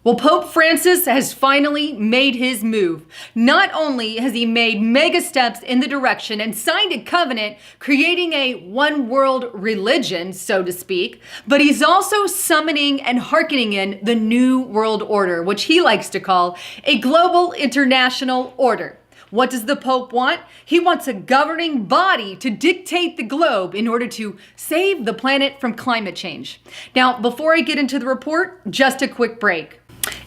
Well, Pope Francis has finally made his move. Not only has he made mega steps in the direction and signed a covenant creating a one world religion, so to speak, but he's also summoning and hearkening in the new world order, which he likes to call a global international order. What does the Pope want? He wants a governing body to dictate the globe in order to save the planet from climate change. Now, before I get into the report, just a quick break.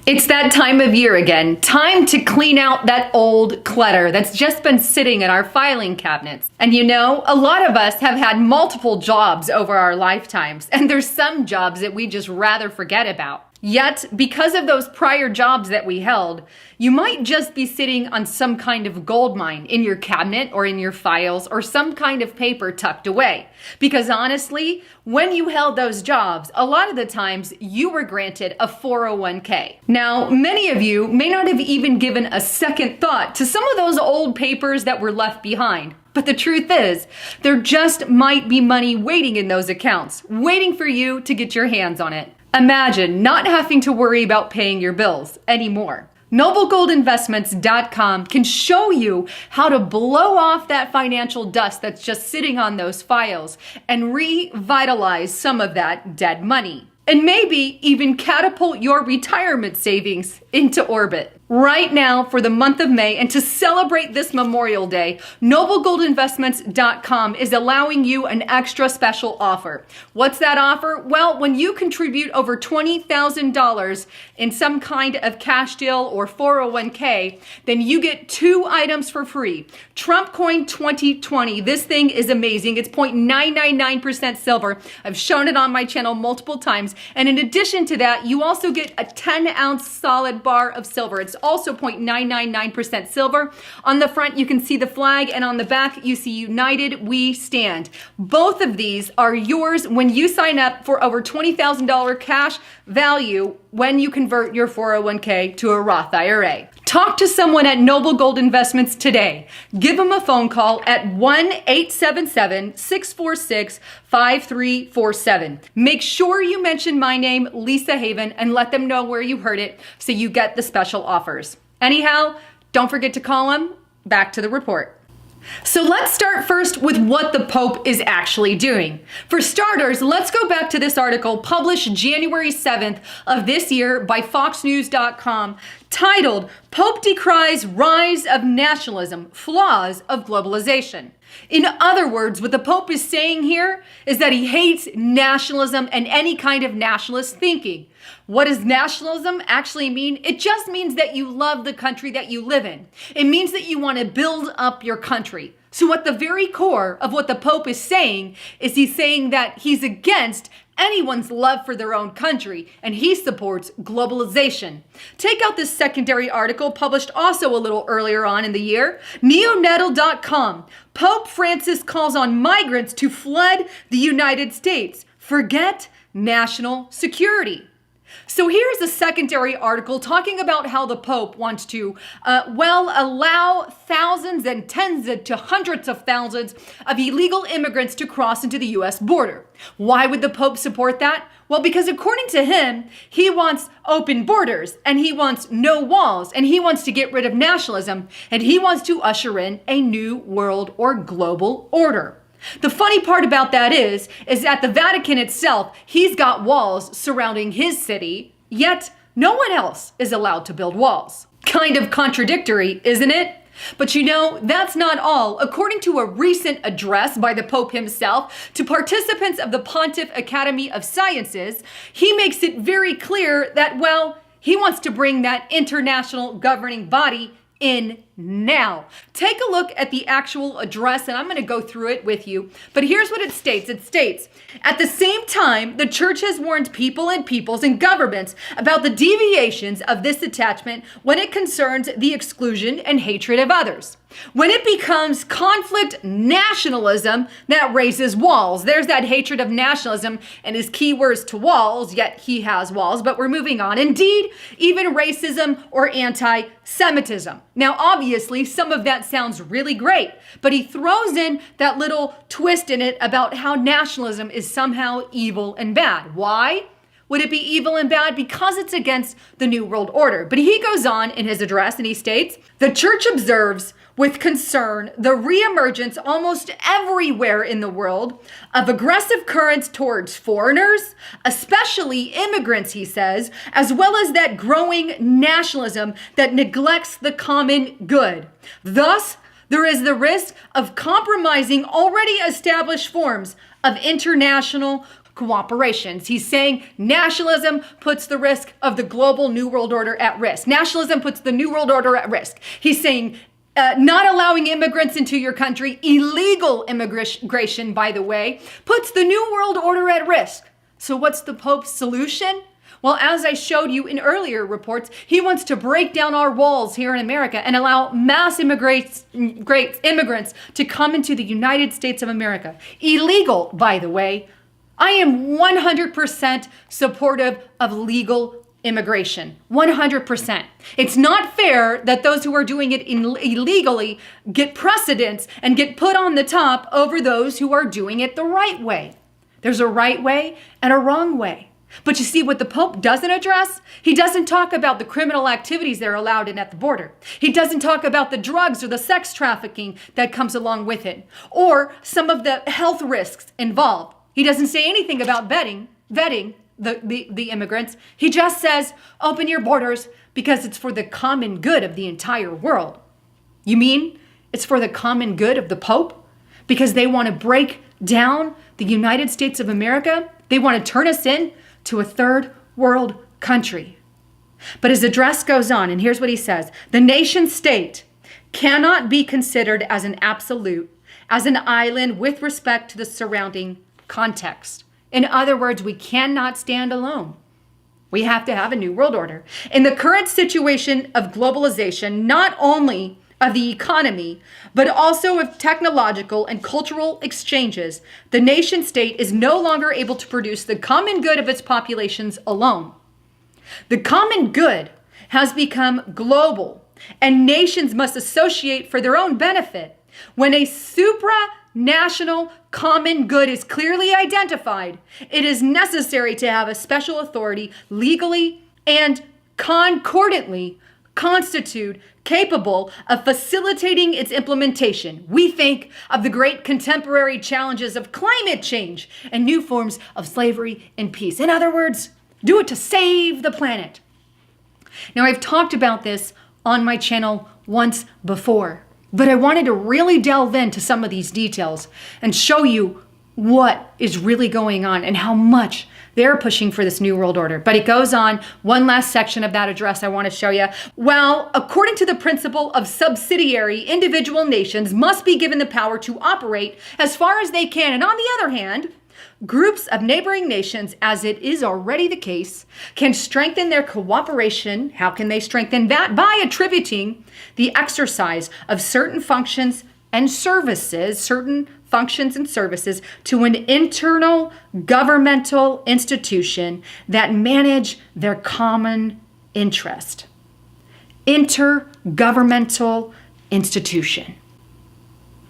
It's that time of year again. Time to clean out that old clutter that's just been sitting in our filing cabinets. And you know, a lot of us have had multiple jobs over our lifetimes, and there's some jobs that we just rather forget about. Yet, because of those prior jobs that we held, you might just be sitting on some kind of gold mine in your cabinet or in your files or some kind of paper tucked away. Because honestly, when you held those jobs, a lot of the times you were granted a 401k. Now, many of you may not have even given a second thought to some of those old papers that were left behind. But the truth is, there just might be money waiting in those accounts, waiting for you to get your hands on it. Imagine not having to worry about paying your bills anymore. NobleGoldInvestments.com can show you how to blow off that financial dust that's just sitting on those files and revitalize some of that dead money. And maybe even catapult your retirement savings into orbit. Right now, for the month of May, and to celebrate this Memorial Day, NobleGoldInvestments.com is allowing you an extra special offer. What's that offer? Well, when you contribute over $20,000 in some kind of cash deal or 401k, then you get 2 items for free. Trump Coin 2020. This thing is amazing. It's 0.999% silver. I've shown it on my channel multiple times. And in addition to that, you also get a 10-ounce solid bar of silver. It's also 0.999% silver. On the front, you can see the flag, and on the back, you see United We Stand. Both of these are yours when you sign up for over $20,000 cash value when you convert your 401k to a Roth IRA. Talk to someone at Noble Gold Investments today. Give them a phone call at 1-877-646-5347. Make sure you mention my name, Lisa Haven, and let them know where you heard it so you get the special offers. Anyhow, don't forget to call them. Back to the report. So let's start first with what the Pope is actually doing. For starters, let's go back to this article published January 7th of this year by FoxNews.com titled, Pope Decries Rise of Nationalism, Flaws of Globalization. In other words, what the Pope is saying here is that he hates nationalism and any kind of nationalist thinking. What does nationalism actually mean? It just means that you love the country that you live in. It means that you want to build up your country. So at the very core of what the Pope is saying is he's saying that he's against anyone's love for their own country, and he supports globalization. Take out this secondary article published also a little earlier on in the year, neonatal.com. Pope Francis calls on migrants to flood the United States. Forget national security. So here's a secondary article talking about how the Pope wants to, allow thousands and tens to hundreds of thousands of illegal immigrants to cross into the U.S. border. Why would the Pope support that? Well, because according to him, he wants open borders, and he wants no walls, and he wants to get rid of nationalism, and he wants to usher in a new world or global order. The funny part about that is at the Vatican itself, he's got walls surrounding his city, yet no one else is allowed to build walls. Kind of contradictory, isn't it? But you know, that's not all. According to a recent address by the Pope himself to participants of the Pontiff Academy of Sciences, he makes it very clear that, he wants to bring that international governing body in now. Take a look at the actual address, and I'm going to go through it with you. But here's what it states. It states, at the same time, the church has warned people and peoples and governments about the deviations of this attachment when it concerns the exclusion and hatred of others. When it becomes conflict nationalism, that raises walls. There's that hatred of nationalism and his keywords to walls, yet he has walls, but we're moving on. Indeed, even racism or anti-Semitism. Now, obviously, some of that sounds really great, but he throws in that little twist in it about how nationalism is somehow evil and bad. Why? would it be evil and bad? Because it's against the New World Order. But he goes on in his address and he states, the church observes with concern the reemergence almost everywhere in the world of aggressive currents towards foreigners, especially immigrants, he says, as well as that growing nationalism that neglects the common good. Thus, there is the risk of compromising already established forms of international cooperations. He's saying nationalism puts the risk of the global New World Order at risk. Nationalism puts the New World Order at risk. He's saying not allowing immigrants into your country, illegal immigration, by the way, puts the New World Order at risk. So what's the Pope's solution? Well, as I showed you in earlier reports, he wants to break down our walls here in America and allow mass immigrants to come into the United States of America. Illegal, by the way. I am 100% supportive of legal immigration. 100%. It's not fair that those who are doing it illegally get precedence and get put on the top over those who are doing it the right way. There's a right way and a wrong way. But you see what the Pope doesn't address? He doesn't talk about the criminal activities that are allowed in at the border. He doesn't talk about the drugs or the sex trafficking that comes along with it, or some of the health risks involved. He doesn't say anything about vetting the immigrants. He just says, open your borders because it's for the common good of the entire world. You mean it's for the common good of the Pope? Because they want to break down the United States of America? They want to turn us into a third world country. But his address goes on, and here's what he says. The nation state cannot be considered as an absolute, as an island with respect to the surrounding context. In other words, we cannot stand alone. We have to have a new world order. In the current situation of globalization, not only of the economy, but also of technological and cultural exchanges, the nation state is no longer able to produce the common good of its populations alone. The common good has become global, and nations must associate for their own benefit. When a supranational common good is clearly identified, it is necessary to have a special authority legally and concordantly constitute capable of facilitating its implementation. We think of the great contemporary challenges of climate change and new forms of slavery and peace. In other words, do it to save the planet. Now, I've talked about this on my channel once before, but I wanted to really delve into some of these details and show you what is really going on and how much they're pushing for this new world order. But it goes on, one last section of that address I want to show you. Well, according to the principle of subsidiary, individual nations must be given the power to operate as far as they can. And on the other hand, groups of neighboring nations, as it is already the case, can strengthen their cooperation. How can they strengthen that? By attributing the exercise of certain functions and services to an internal governmental institution that manage their common interest. Intergovernmental institution.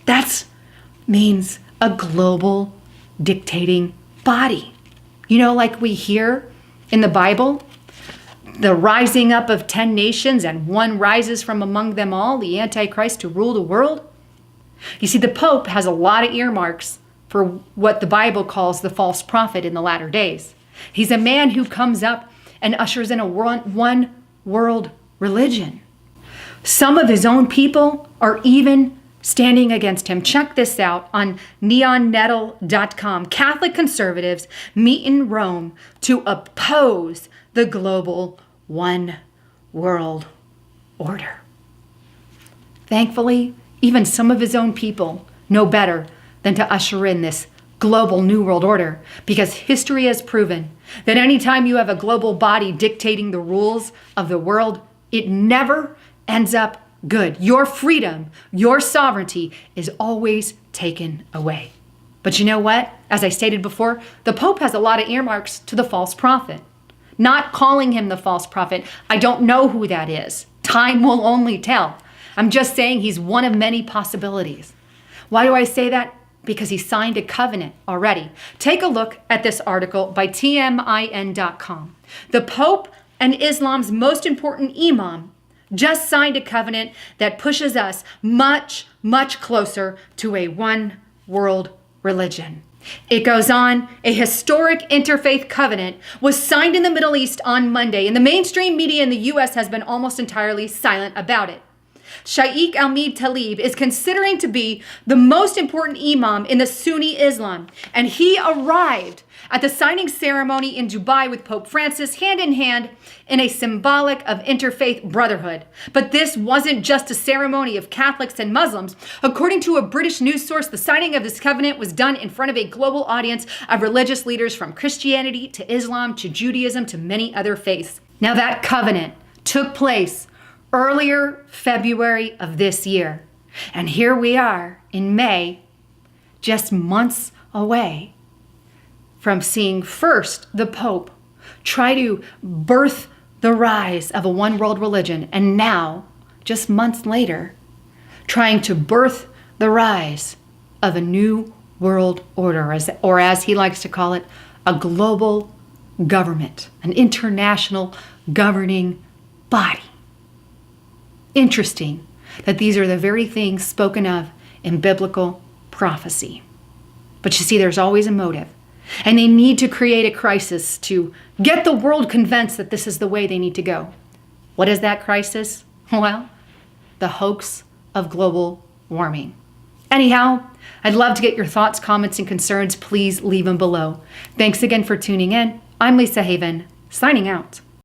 That means a global dictating body. You know, like we hear in the Bible, the rising up of 10 nations and one rises from among them all, the Antichrist to rule the world. You see, the Pope has a lot of earmarks for what the Bible calls the false prophet in the latter days. He's a man who comes up and ushers in a one world religion. Some of his own people are even standing against him. Check this out on neonnettle.com. Catholic conservatives meet in Rome to oppose the global one world order. Thankfully, even some of his own people know better than to usher in this global new world order, because history has proven that anytime you have a global body dictating the rules of the world, it never ends up good. Your freedom, your sovereignty is always taken away. But you know what? As I stated before, the Pope has a lot of earmarks to the false prophet. Not calling him the false prophet. I don't know who that is. Time will only tell. I'm just saying he's one of many possibilities. Why do I say that? because he signed a covenant already. Take a look at this article by TMIN.com. The Pope and Islam's most important imam just signed a covenant that pushes us much, much closer to a one world religion. It goes on, a historic interfaith covenant was signed in the Middle East on Monday, and the mainstream media in the U.S. has been almost entirely silent about it. Shaikh Almid Talib is considering to be the most important imam in the Sunni Islam, and he arrived at the signing ceremony in Dubai with Pope Francis hand in hand in a symbolic of interfaith brotherhood. But this wasn't just a ceremony of Catholics and Muslims. According to a British news source, the signing of this covenant was done in front of a global audience of religious leaders from Christianity to Islam to Judaism to many other faiths. Now that covenant took place earlier February of this year. And here we are in May, just months away from seeing first the Pope try to birth the rise of a one world religion, and now, just months later, trying to birth the rise of a new world order, or as he likes to call it, a global government, an international governing body. Interesting that these are the very things spoken of in biblical prophecy. But you see, there's always a motive. And they need to create a crisis to get the world convinced that this is the way they need to go. What is that crisis? Well, the hoax of global warming. Anyhow, I'd love to get your thoughts, comments, and concerns. Please leave them below. Thanks again for tuning in. I'm Lisa Haven, signing out.